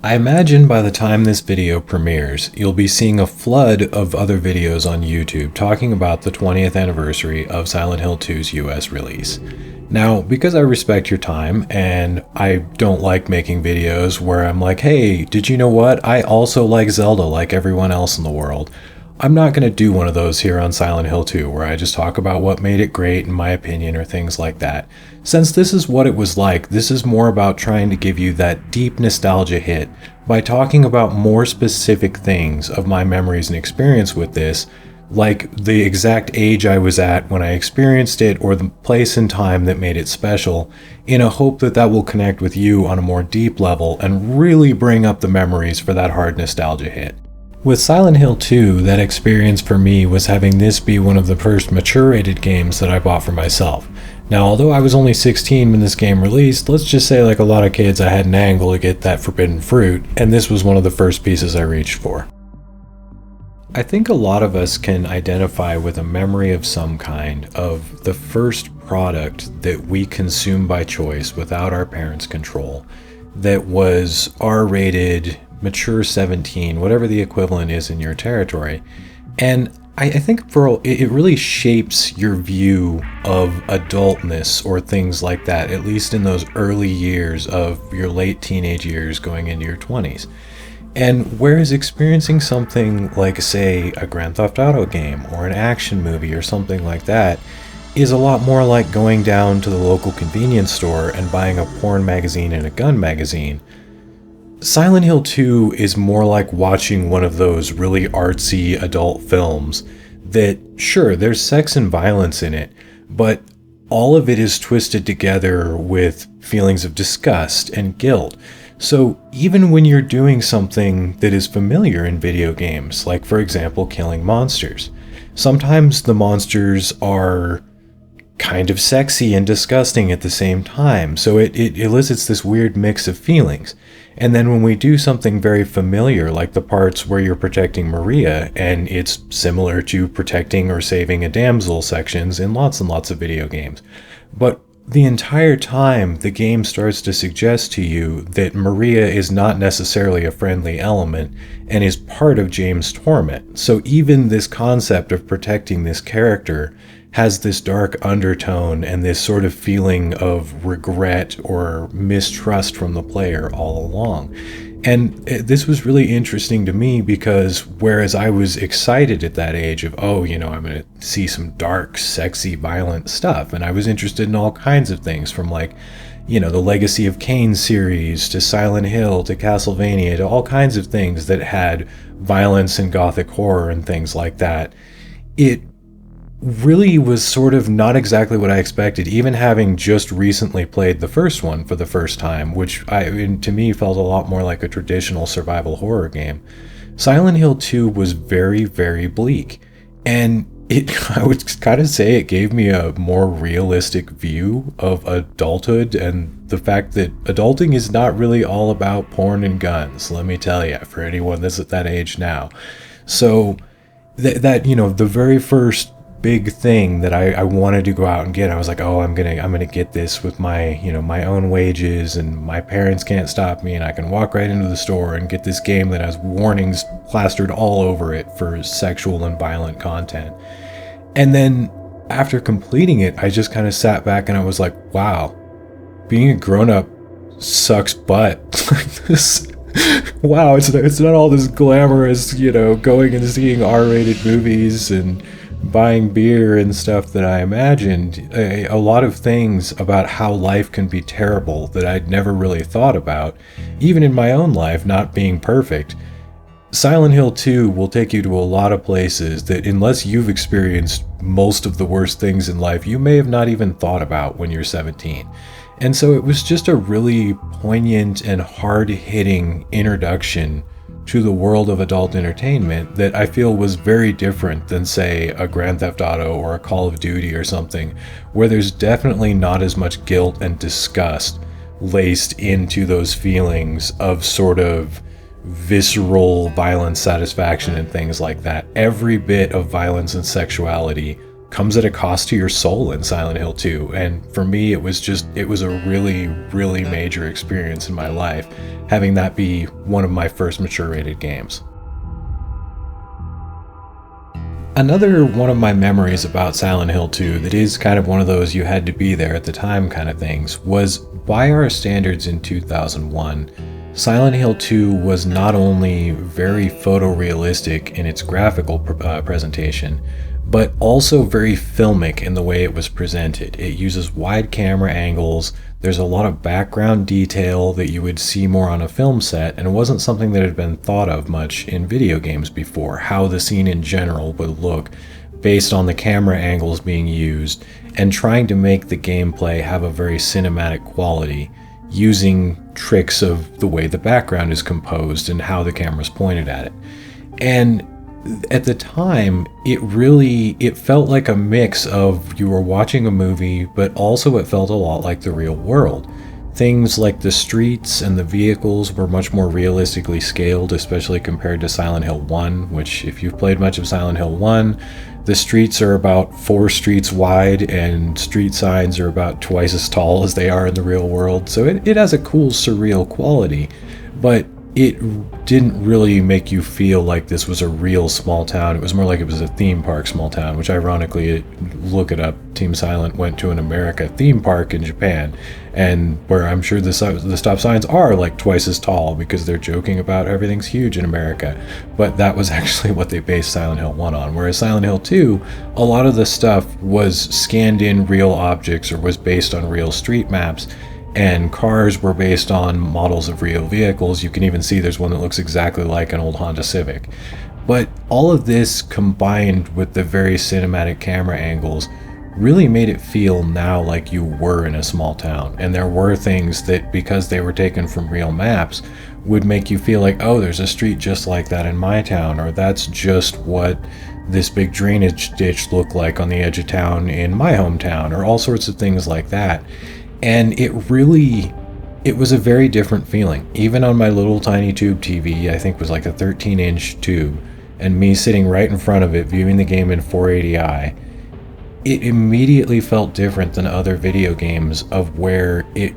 I imagine by the time this video premieres, you'll be seeing a flood of other videos on YouTube talking about the 20th anniversary of Silent Hill 2's US release. Now, because I respect your time and I don't like making videos where I'm like, hey, did you know what? I also like Zelda like everyone else in the world. I'm not going to do one of those here on Silent Hill 2 where I just talk about what made it great in my opinion or things like that. Since this is what it was like, this is more about trying to give you that deep nostalgia hit by talking about more specific things of my memories and experience with this, like the exact age I was at when I experienced it or the place and time that made it special, in a hope that that will connect with you on a more deep level and really bring up the memories for that hard nostalgia hit. With Silent Hill 2, that experience for me was having this be one of the first mature-rated games that I bought for myself. Now, although I was only 16 when this game released, let's just say like a lot of kids I had an angle to get that forbidden fruit, and this was one of the first pieces I reached for. I think a lot of us can identify with a memory of some kind of the first product that we consumed by choice without our parents' control, that was R-rated, mature 17, whatever the equivalent is in your territory. And I think it really shapes your view of adultness or things like that, at least in those early years of your late teenage years going into your 20s. And whereas experiencing something like, say, a Grand Theft Auto game or an action movie or something like that is a lot more like going down to the local convenience store and buying a porn magazine and a gun magazine, Silent Hill 2 is more like watching one of those really artsy adult films that, sure, there's sex and violence in it, but all of it is twisted together with feelings of disgust and guilt. So even when you're doing something that is familiar in video games, like for example killing monsters, sometimes the monsters are kind of sexy and disgusting at the same time, so it elicits this weird mix of feelings. And then when we do something very familiar, like the parts where you're protecting Maria, and it's similar to protecting or saving a damsel sections in lots and lots of video games, but the entire time the game starts to suggest to you that Maria is not necessarily a friendly element and is part of James' torment. So even this concept of protecting this character has this dark undertone and this sort of feeling of regret or mistrust from the player all along. And this was really interesting to me because whereas I was excited at that age of, oh, I'm going to see some dark, sexy, violent stuff. And I was interested in all kinds of things from like, the Legacy of Kain series to Silent Hill to Castlevania to all kinds of things that had violence and gothic horror and things like that. It really was sort of not exactly what I expected, even having just recently played the first one for the first time, which to me felt a lot more like a traditional survival horror game. Silent Hill 2 was very, very bleak, and I would kind of say it gave me a more realistic view of adulthood and the fact that adulting is not really all about porn and guns, let me tell you, for anyone that's at that age now. So that the very first big thing that I wanted to go out and get, I was like, oh, I'm gonna get this with my my own wages, and my parents can't stop me, and I can walk right into the store and get this game that has warnings plastered all over it for sexual and violent content. And then after completing it, I just kind of sat back and I was like, wow, being a grown-up sucks butt. This, wow, it's not all this glamorous, going and seeing R-rated movies and buying beer and stuff that I imagined. A lot of things about how life can be terrible that I'd never really thought about, even in my own life not being perfect. Silent Hill 2 will take you to a lot of places that, unless you've experienced most of the worst things in life, you may have not even thought about when you're 17. And so it was just a really poignant and hard-hitting introduction to the world of adult entertainment that I feel was very different than, say, a Grand Theft Auto or a Call of Duty or something, where there's definitely not as much guilt and disgust laced into those feelings of sort of visceral violence satisfaction and things like that. Every bit of violence and sexuality comes at a cost to your soul in Silent Hill 2. And for me, it was a really, really major experience in my life, having that be one of my first mature rated games. Another one of my memories about Silent Hill 2 that is kind of one of those you had to be there at the time kind of things was, by our standards in 2001, Silent Hill 2 was not only very photorealistic in its graphical presentation, but also very filmic in the way it was presented. It uses wide camera angles, there's a lot of background detail that you would see more on a film set, and it wasn't something that had been thought of much in video games before, how the scene in general would look based on the camera angles being used, and trying to make the gameplay have a very cinematic quality, using tricks of the way the background is composed and how the camera's pointed at it. And at the time, it felt like a mix of you were watching a movie, but also it felt a lot like the real world. Things like the streets and the vehicles were much more realistically scaled, especially compared to Silent Hill 1, which, if you've played much of Silent Hill 1, the streets are about 4 streets wide and street signs are about twice as tall as they are in the real world. So it has a cool, surreal quality, but it didn't really make you feel like this was a real small town. It was more like it was a theme park small town, which ironically, look it up, Team Silent went to an America theme park in Japan, and where I'm sure the stop signs are like twice as tall because they're joking about everything's huge in America. But that was actually what they based Silent Hill 1 on. Whereas Silent Hill 2, a lot of the stuff was scanned in real objects or was based on real street maps, and cars were based on models of real vehicles. You can even see there's one that looks exactly like an old Honda Civic. But all of this combined with the very cinematic camera angles really made it feel now like you were in a small town. And there were things that, because they were taken from real maps, would make you feel like, oh, there's a street just like that in my town, or that's just what this big drainage ditch looked like on the edge of town in my hometown, or all sorts of things like that. And it was a very different feeling. Even on my little tiny tube TV, I think it was like a 13-inch tube, and me sitting right in front of it viewing the game in 480i, it immediately felt different than other video games, of where it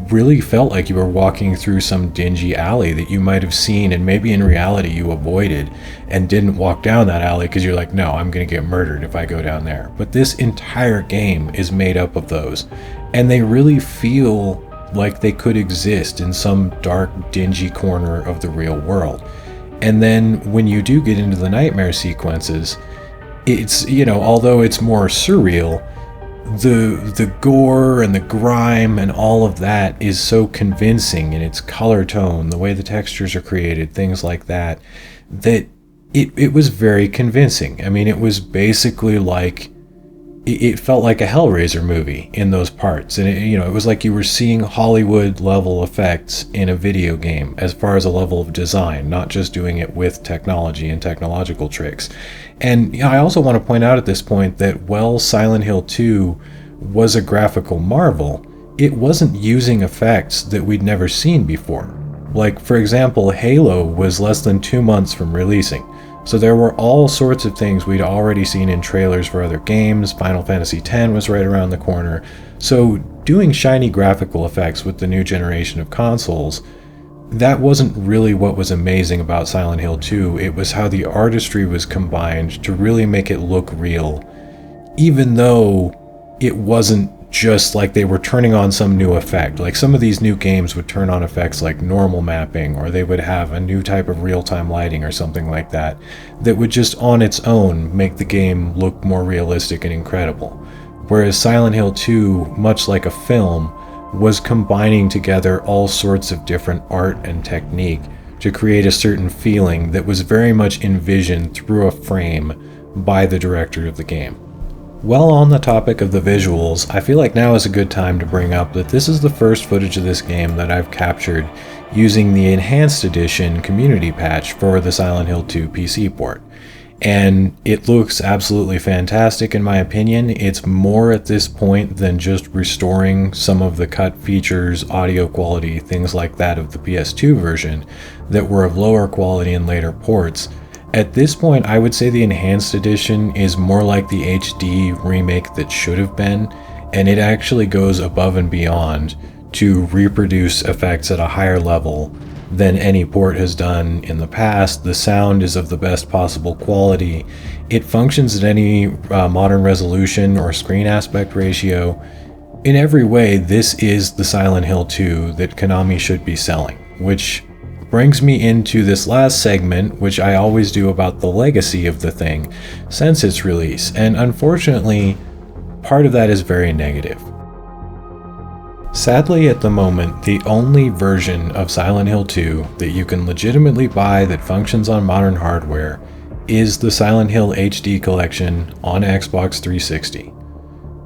really felt like you were walking through some dingy alley that you might have seen and maybe in reality you avoided and didn't walk down that alley because you're like, no, I'm going to get murdered if I go down there. But this entire game is made up of those, and they really feel like they could exist in some dark, dingy corner of the real world. And then when you do get into the nightmare sequences, it's, although it's more surreal, the gore and the grime and all of that is so convincing in its color tone, the way the textures are created, things like that, that it was very convincing. I mean, it was basically like, it felt like a Hellraiser movie in those parts. And it was like you were seeing Hollywood level effects in a video game as far as a level of design, not just doing it with technology and technological tricks. And I also want to point out at this point that while Silent Hill 2 was a graphical marvel, it wasn't using effects that we'd never seen before. Like, for example, Halo was less than 2 months from releasing. So there were all sorts of things we'd already seen in trailers for other games. Final Fantasy X was right around the corner. So doing shiny graphical effects with the new generation of consoles, that wasn't really what was amazing about Silent Hill 2. It was how the artistry was combined to really make it look real, even though it wasn't just like they were turning on some new effect. Like, some of these new games would turn on effects like normal mapping, or they would have a new type of real-time lighting or something like that, that would just on its own make the game look more realistic and incredible. Whereas Silent Hill 2, much like a film, was combining together all sorts of different art and technique to create a certain feeling that was very much envisioned through a frame by the director of the game. While on the topic of the visuals, I feel like now is a good time to bring up that this is the first footage of this game that I've captured using the Enhanced Edition community patch for the Silent Hill 2 PC port. And it looks absolutely fantastic in my opinion. It's more at this point than just restoring some of the cut features, audio quality, things like that of the PS2 version that were of lower quality in later ports. At this point, I would say the Enhanced Edition is more like the HD remake that should have been, and it actually goes above and beyond to reproduce effects at a higher level than any port has done in the past. The sound is of the best possible quality. It functions at any modern resolution or screen aspect ratio. In every way, this is the Silent Hill 2 that Konami should be selling, which brings me into this last segment, which I always do about the legacy of the thing since its release, and unfortunately, part of that is very negative. Sadly, at the moment, the only version of Silent Hill 2 that you can legitimately buy that functions on modern hardware is the Silent Hill HD collection on Xbox 360.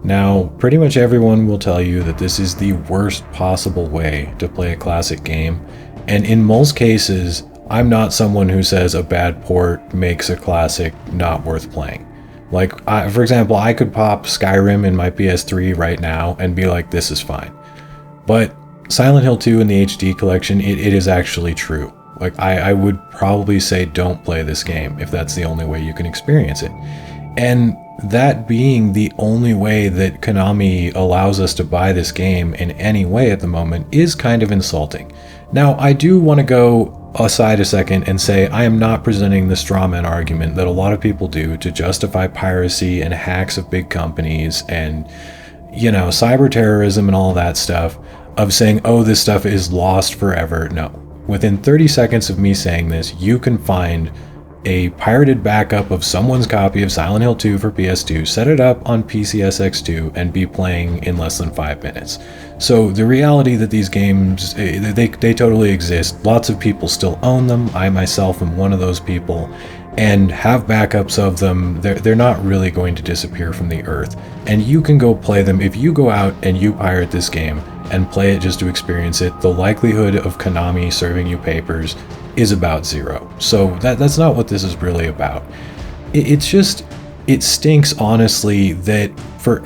Now, pretty much everyone will tell you that this is the worst possible way to play a classic game, and in most cases, I'm not someone who says a bad port makes a classic not worth playing. Like, for example, I could pop Skyrim in my PS3 right now and be like, this is fine. But Silent Hill 2 in the HD collection, it is actually true. Like, I would probably say don't play this game if that's the only way you can experience it. And that being the only way that Konami allows us to buy this game in any way at the moment is kind of insulting. Now, I do want to go aside a second and say I am not presenting the strawman argument that a lot of people do to justify piracy and hacks of big companies and, you know, cyber terrorism and all that stuff, of saying, oh, this stuff is lost forever. No. Within 30 seconds of me saying this, you can find a pirated backup of someone's copy of Silent Hill 2 for PS2, set it up on PCSX2, and be playing in less than 5 minutes. So the reality that these games, they totally exist. Lots of people still own them. I myself am one of those people, and have backups of them. They're not really going to disappear from the earth. And you can go play them. If you go out and you pirate this game and play it just to experience it, the likelihood of Konami serving you papers is about zero. So that's not what this is really about. It's just, it stinks honestly that for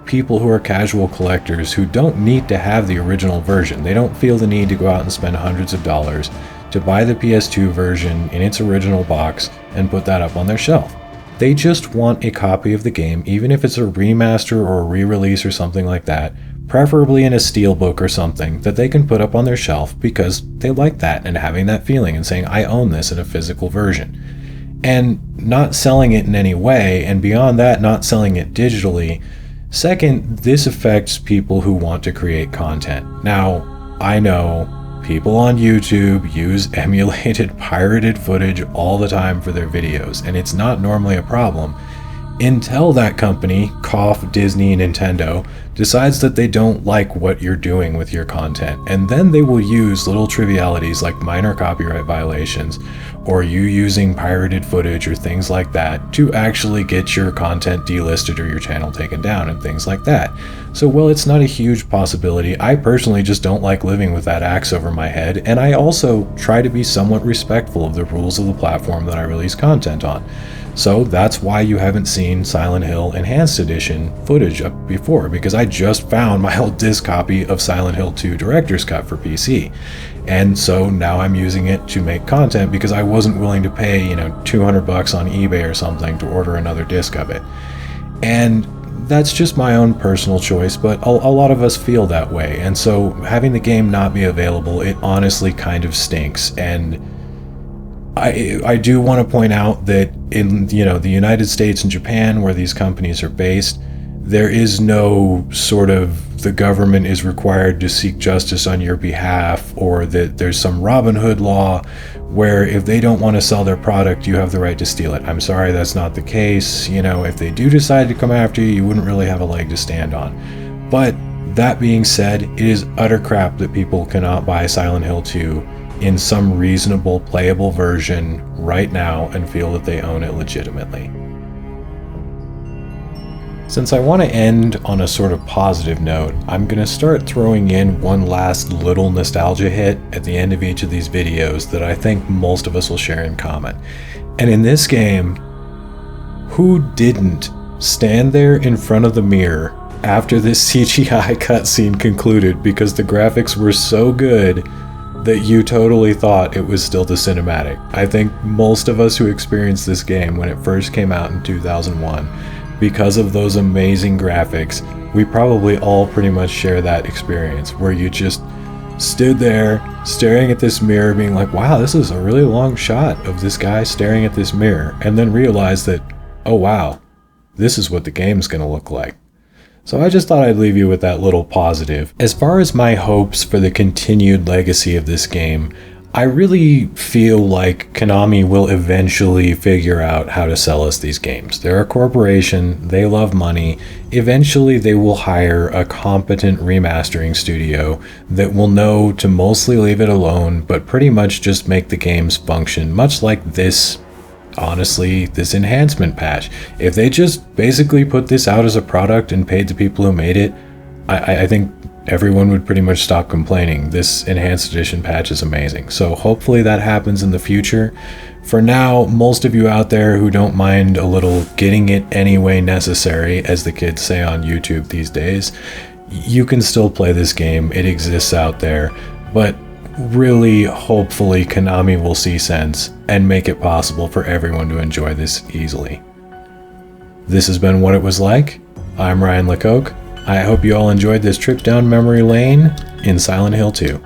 people who are casual collectors who don't need to have the original version, they don't feel the need to go out and spend hundreds of dollars to buy the PS2 version in its original box and put that up on their shelf. They just want a copy of the game, even if it's a remaster or a re-release or something like that, preferably in a steelbook or something that they can put up on their shelf because they like that and having that feeling and saying, I own this in a physical version. And not selling it in any way, and beyond that, not selling it digitally. Second, this affects people who want to create content. Now, I know people on YouTube use emulated, pirated footage all the time for their videos, and it's not normally a problem until that company, cough Disney, Nintendo, decides that they don't like what you're doing with your content, and then they will use little trivialities like minor copyright violations or you using pirated footage or things like that to actually get your content delisted or your channel taken down and things like that. So while it's not a huge possibility, I personally just don't like living with that axe over my head, and I also try to be somewhat respectful of the rules of the platform that I release content on. So that's why you haven't seen Silent Hill Enhanced Edition footage up before, because I just found my old disc copy of Silent Hill 2 Director's Cut for PC. And so now I'm using it to make content because I wasn't willing to pay, $200 on eBay or something to order another disc of it. And that's just my own personal choice, but a lot of us feel that way. And so having the game not be available, it honestly kind of stinks. And I do want to point out that in the United States and Japan, where these companies are based, there is no sort of the government is required to seek justice on your behalf, or that there's some Robin Hood law where if they don't want to sell their product, you have the right to steal it. I'm sorry, that's not the case. If they do decide to come after you, you wouldn't really have a leg to stand on. But that being said, it is utter crap that people cannot buy Silent Hill 2 in some reasonable playable version right now and feel that they own it legitimately. Since I want to end on a sort of positive note, I'm going to start throwing in one last little nostalgia hit at the end of each of these videos that I think most of us will share in common. And in this game, who didn't stand there in front of the mirror after this CGI cutscene concluded because the graphics were so good that you totally thought it was still the cinematic. I think most of us who experienced this game when it first came out in 2001, because of those amazing graphics, we probably all pretty much share that experience where you just stood there staring at this mirror being like, wow, this is a really long shot of this guy staring at this mirror, and then realized that, oh wow, this is what the game's gonna look like. So I just thought I'd leave you with that little positive. As far as my hopes for the continued legacy of this game, I really feel like Konami will eventually figure out how to sell us these games. They're a corporation, they love money. Eventually they will hire a competent remastering studio that will know to mostly leave it alone, but pretty much just make the games function, much like this. Honestly, this enhancement patch. If they just basically put this out as a product and paid the people who made it, I think everyone would pretty much stop complaining. This enhanced edition patch is amazing. So hopefully that happens in the future. For now, most of you out there who don't mind a little getting it any way necessary, as the kids say on YouTube these days, you can still play this game. It exists out there. But really, hopefully, Konami will see sense and make it possible for everyone to enjoy this easily. This has been What It Was Like. I'm Ryan Lecoq. I hope you all enjoyed this trip down memory lane in Silent Hill 2.